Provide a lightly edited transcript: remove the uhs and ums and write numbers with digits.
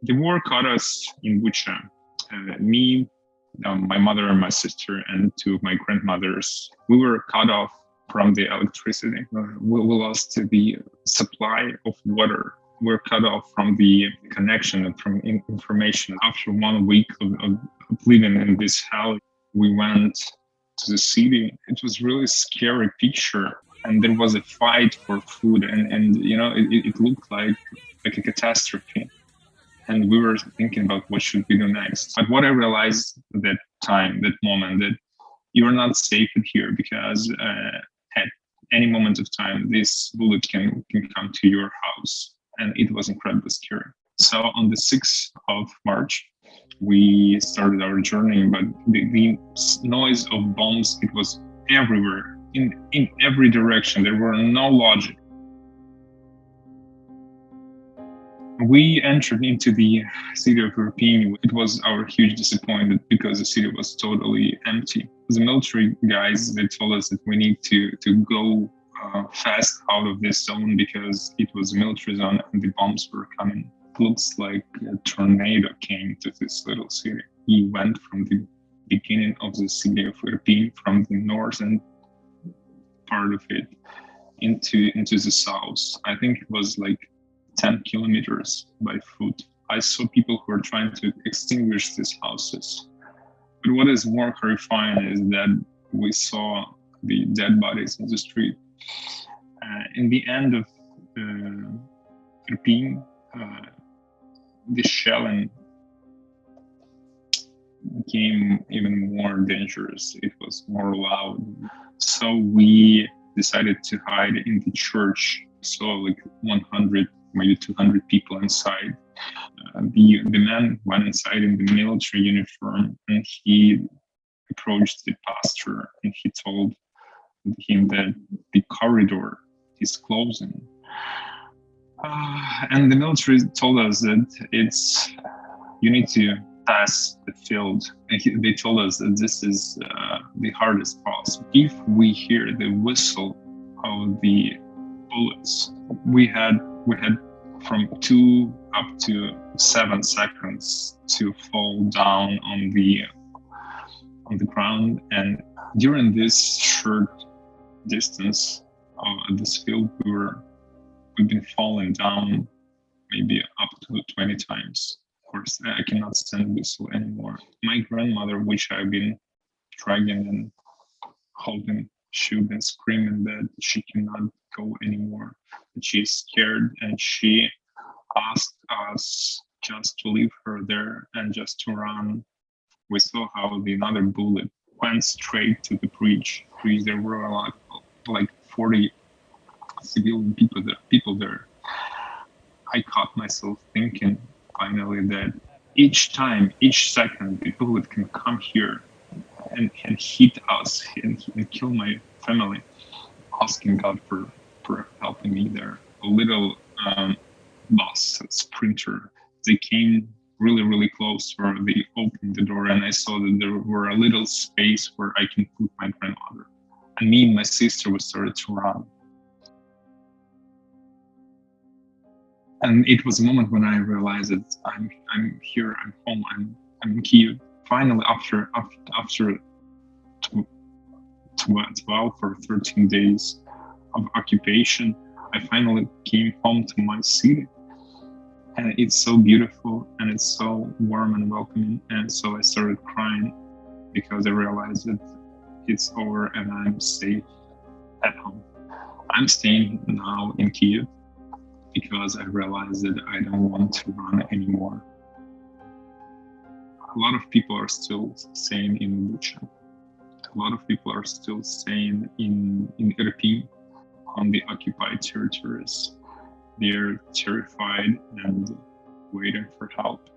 The war caught us in Bucha. Me, my mother and my sister and two of my grandmothers, we were cut off from the electricity. We lost the supply of water. We're cut off from the connection and from information. After 1 week of living in this hell, we went to the city. It was really scary picture. And there was a fight for food, and you know, it looked like a catastrophe. And we were thinking about what should we do next. But what I realized at that moment, that you're not safe in here, because at any moment of time, this bullet can come to your house. And it was incredibly scary. So on the 6th of March, we started our journey, but the noise of bombs, it was everywhere, in every direction. There were no logic. We entered into the city of Irpin. It was our huge disappointment because the city was totally empty. The military guys, they told us that we need to go fast out of this zone because it was a military zone and the bombs were coming. It looks like a tornado came to this little city. He went from the beginning of the city of Irpin, from the northern part of it, into the south. I think it was like 10 kilometers by foot. I saw people who were trying to extinguish these houses. But what is more horrifying is that we saw the dead bodies in the street. In the end of Irpin, the shelling became even more dangerous. It was more loud. So we decided to hide in the church. So like 100, maybe 200 people inside. The man went inside in the military uniform, and he approached the pastor and he told him that the corridor is closing. And the military told us that you need to pass the field. And they told us that this is the hardest pass. If we hear the whistle of the bullets, we had from 2 up to 7 seconds to fall down on the ground. And during this short distance at this field, we've been falling down maybe up to 20 times. Of course, I cannot stand whistle anymore. My grandmother, which I've been dragging and holding, she'd been screaming that she cannot go anymore, that she's scared, and she asked us just to leave her there and just to run. We saw how another bullet went straight to the bridge. There were a lot, like 40 civilian people there. I caught myself thinking finally that each second, the bullet can come here and hit us and kill my family. Asking God for helping me there. A little bus, a sprinter, they came really, really close where they opened the door, and I saw that there were a little space where I can put my grandmother. And me and my sister, we started to run. And it was a moment when I realized that I'm here, I'm home, I'm in Kyiv. Finally, after 12 or 13 days of occupation, I finally came home to my city. And it's so beautiful and it's so warm and welcoming. And so I started crying because I realized that it's over and I'm safe at home. I'm staying now in Kyiv because I realized that I don't want to run anymore. A lot of people are still staying in Bucha. A lot of people are still staying in Irpin, on the occupied territories. They're terrified and waiting for help.